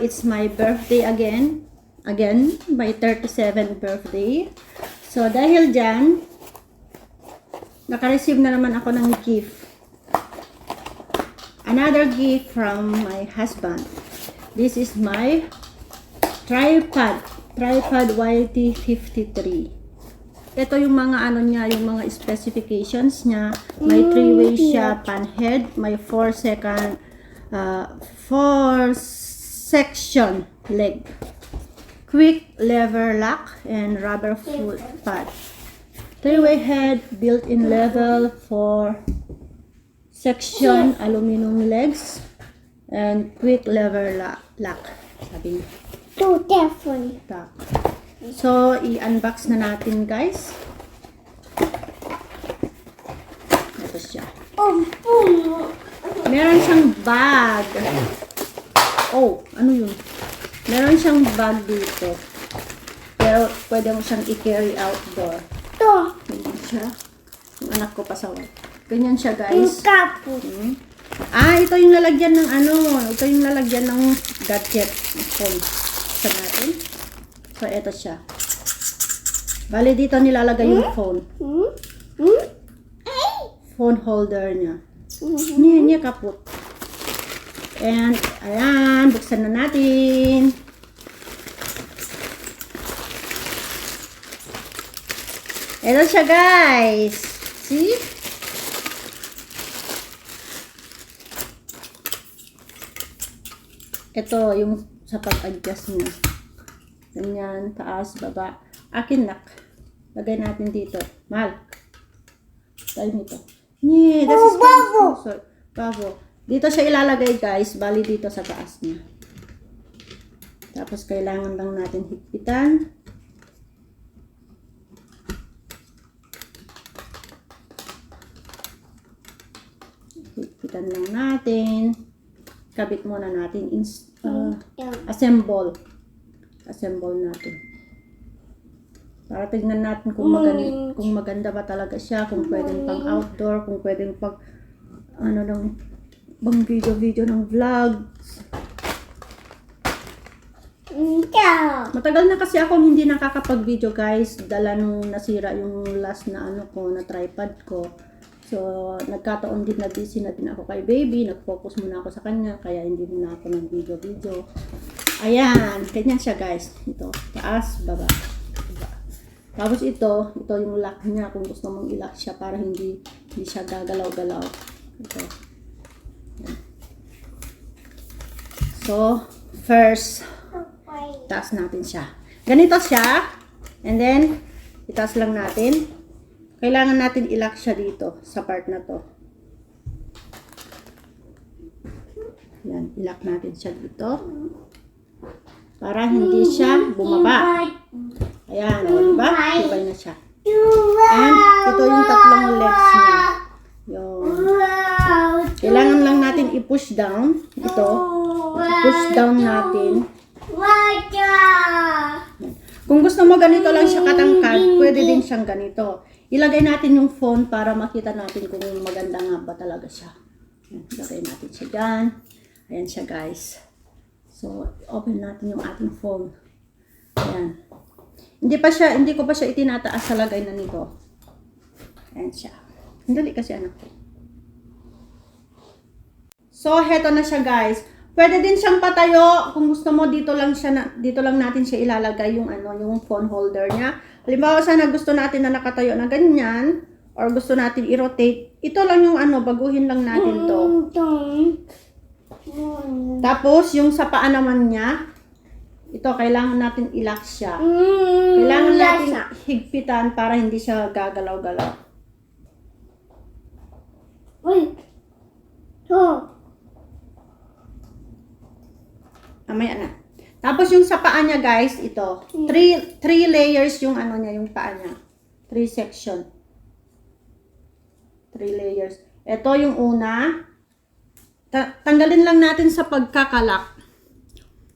it's my birthday again. Again, my 37th birthday. So, dahil dyan, naka-receive na naman ako ng gift. Another gift from my husband. This is my tripod YT53. Ito yung mga ano niya, yung mga specifications niya. May 3-way siya, pan head, may 4 section leg. Quick lever lock and rubber foot pad. 3-way head, built-in level, 4 section aluminum legs, and quick lever lock. Sabi niya. Two different. So, i-unbox na natin, guys. Ito siya. Meron siyang bag. Oh, ano yun? Meron siyang bag dito. Pero, pwede mo siyang i-carry outdoor. Ito. Ganyan siya. Yung anak ko pasaway. Ganyan siya, guys. Ito yung lalagyan ng ano. Ito yung lalagyan ng gadget. Phone. Sa natin. So, ito siya. Bali, dito nilalagay yung phone. Phone holder niya. Niya kaput. And, ayan. Buksan na natin. Ito siya, guys. See? Ito, yung sa pag-adjust niya. Ganyan, taas, baba. Akin nak. Lagay natin dito. Mahal. Tayo nito. Yeah, that's babo. Dito siya ilalagay, guys. Bali dito sa taas niya. Tapos kailangan lang natin higpitan. Higpitan lang natin. Kabit muna natin. Assemble natin. Para tignan natin kung maganda ba talaga siya, kung pwedeng pang outdoor, kung pwedeng pang bang video ng vlogs. Matagal na kasi ako hindi nakakapag-video, guys. Dala nung nasira yung last na na tripod ko. So, nagkataon din na busy na din ako kay baby. Nag-focus muna ako sa kanya. Kaya hindi muna ako nag-video. Ayan. Ganyan siya, guys. Ito. Taas, baba. Tapos ito yung lock niya. Kung gusto mong i-lock siya para hindi siya gagalaw-galaw. Ito. Ayan. So, first, taas natin siya. Ganito siya. And then, itaas lang natin. Kailangan natin i-lock siya dito, sa part na to. Yan, i-lock natin siya dito. Para hindi siya bumaba. Ayan, diba? Tibay na siya. And, ito yung tatlong legs niya. Yun. Kailangan lang natin i-push down. Ito. I-push down natin. Kung gusto mo ganito lang siya katangkad, pwede din siyang ganito. Ilagay natin yung phone para makita natin kung maganda nga ba talaga siya. Ilagay natin siya dyan. Ayan siya, guys. So, open natin yung ating phone. Ayan. Hindi ko pa siya itinataas sa lagay na nito. Ayan siya. Hindi kasi anak ko. So, heto na siya, guys. Pwede din siyang patayo. Kung gusto mo, dito lang natin siya ilalagay yung yung phone holder niya. Halimbawa, sana gusto natin na nakatayo na ganyan, or gusto natin i-rotate, ito lang yung baguhin lang natin to. Tapos, yung sa paa naman niya, ito, kailangan natin i-lock siya. Kailangan natin higpitan para hindi siya gagalaw-galaw. Mamaya na. Tapos yung sa paa niya, guys, ito. 3 layers yung niya, yung paa niya. 3 section. 3 layers. Ito yung una. Tanggalin lang natin sa pagkakalak.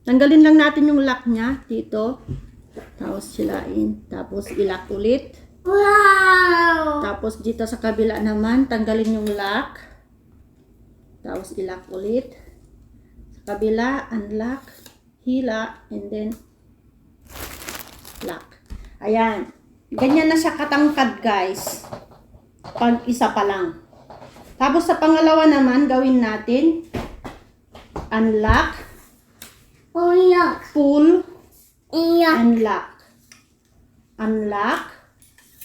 Tanggalin lang natin yung lock niya dito. Tapos silain. Tapos ilock ulit. Wow! Tapos dito sa kabila naman, tanggalin yung lock. Tapos ilock ulit. Sa kabila, unlock. hila, and then lock. Ayan. Ganyan na siya katangkad, guys. Pag isa pa lang. Tapos sa pangalawa naman, gawin natin unlock, Yuck. pull, Yuck. and lock. Unlock,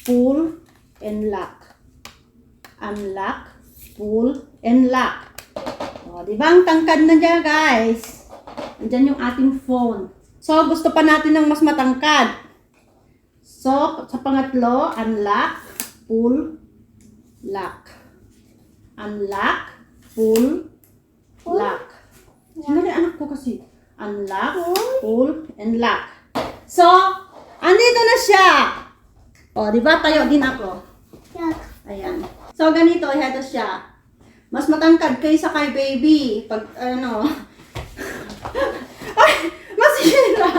pull, and lock. Unlock, pull, and lock. O, di ba ang tangkad na dyan, guys? Andyan yung ating phone. So, gusto pa natin ng mas matangkad. So, sa pangatlo, unlock, pull, lock. Unlock, pull, lock. Sandali, anak ko kasi. Unlock, pull, and lock. So, andito na siya. O, di ba? Tayo din ako. Yuck. Ayan. So, ganito, ito siya. Mas matangkad kaysa kay baby. Pag, ano, ay, masira.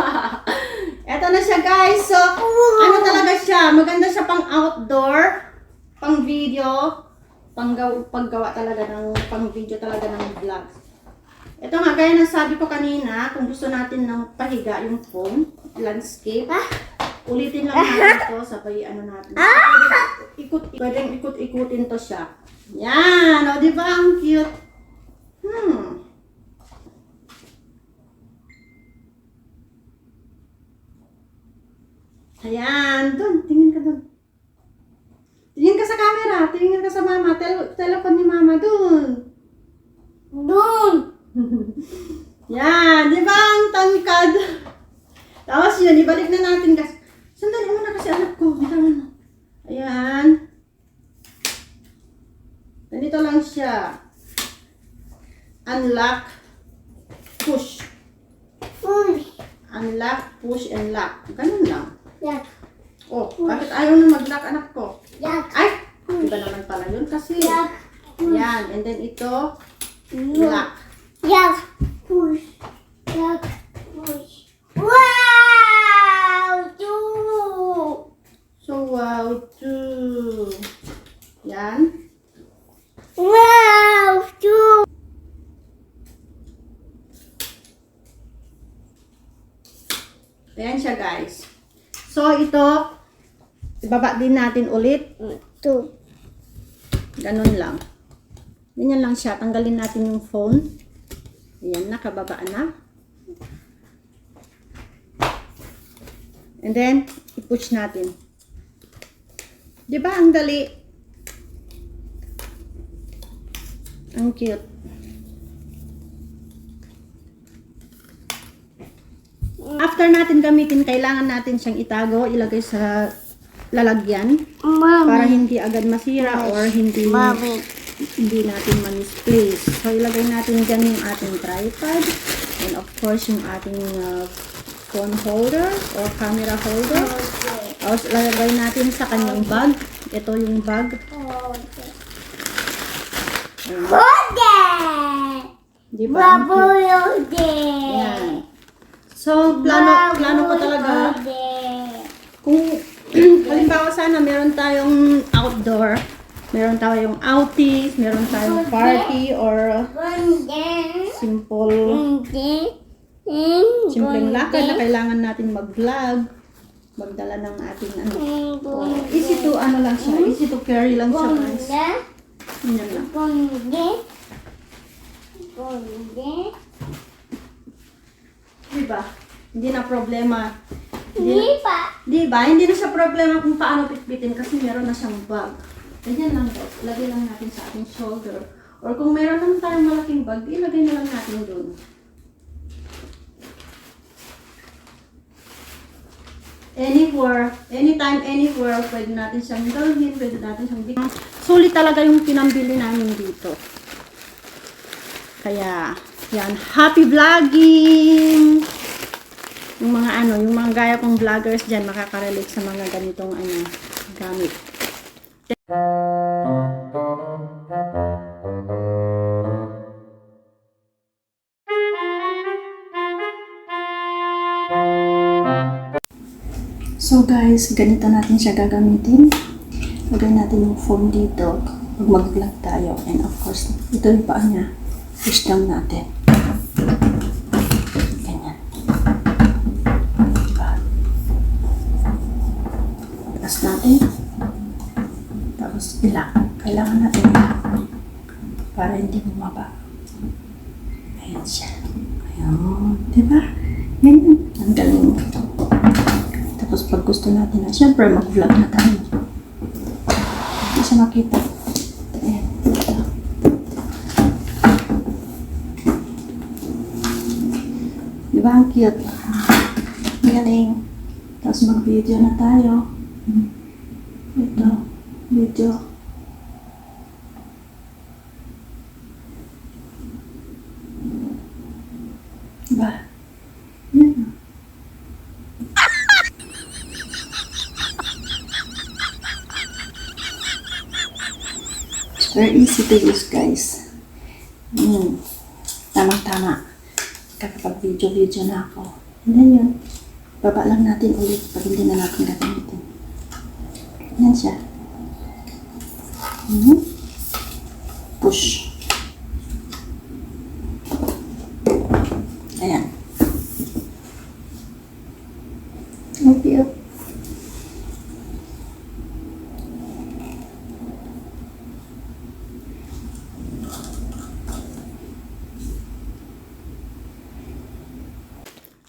Ito na siya, guys. So, ano talaga siya? Maganda siya pang outdoor, pang video, paggawa talaga ng, pang video talaga ng vlog. Ito nga, gaya ng sabi ko kanina, kung gusto natin ng pahiga yung phone, landscape, ulitin lang natin ito, sabay ano natin. Pwedeng ikot-ikutin to siya. Yan! O, di ba? Ang cute. Ayan. Doon. Tingin ka doon. Tingin ka sa camera. Tingin ka sa mama. Telepon ni mama. Doon. Doon. Yan. Di ba? Ang tangkad. Tapos yun. Ibalik na natin. Sandali muna kasi anak ko. Ayan. Ganito lang siya. Unlock. Push. Push. Unlock, push, and lock. Ganun lang. Yuck. Oh, bakit ayaw na mag-lock anak ko? Yuck. Ay! Iba naman pala yun kasi. Yuck. Yan. And then ito, lock. Yuck. Push. Yuck. Push. Wow! Two. So, wow, two. Yan. Wow! Two. Ayan siya, guys. So, ito, ibaba din natin ulit. Two. Ganun lang. Ganyan lang siya. Tanggalin natin yung phone. Ayan, nakababa na. And then, i-push natin. Di ba ang dali? Ang cute. After natin gamitin, kailangan natin siyang itago, ilagay sa lalagyan para Mommy. hindi agad masira or hindi Mommy. natin ma-misplace. So, ilagay natin dyan yung ating tripod and of course, yung ating phone holder or camera holder. Tapos, ilagay natin sa kanyang bag. Ito yung bag. Ayan. Hold it. Di ba? Ang cute. Hold it. Ayan. So, plano ko talaga kung halimbawa sana meron tayong outdoor, meron tayong outings, meron tayong party or simpleng lakad na kailangan natin mag-vlog, magdala ng ating ano. Easy to ano lang siya, easy to carry lang siya, guys. Yan lang. Diba? Hindi na problema. Diba? Hindi na siya problema kung paano pitbitin kasi meron na siyang bag. Ganyan lang guys. Ilagay lang natin sa ating shoulder. Or kung meron lang tayong malaking bag, ilagay na lang natin doon. Anywhere, anytime, anywhere, pwede natin siyang dalhin, pwede natin siyang bigyan. Sulit talaga yung pinambili namin dito. Kaya, yan. Happy vlogging! Yung mga yung mga gaya kong vloggers dyan, makakarelate sa mga ganitong gamit. So guys, ganito natin siya gagamitin. Lagay natin yung phone dito pag mag-vlog tayo. And of course, ito yung paa niya. Push down natin. Ganyan. Ilak. Kailangan natin ilak para hindi bumaba. Ayan siya. Ayan. Diba? Yan. Ang galing. Tapos pag gusto natin na, syempre mag-vlog na tayo. Hindi siya makita. Ayan. Diba ang cute? Ang galing. Tapos mag-video na tayo. Ito. Video. Diba? Yan. It's very easy to use, guys. Tamang-tama. Kakapag-video na ako. And then yun. Baba lang natin ulit pag hindi na natin gagamitin. Yan siya. Push. Ayan. Okay.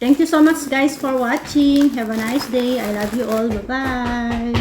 Thank you so much guys for watching. Have a nice day. I love you all. Bye-bye.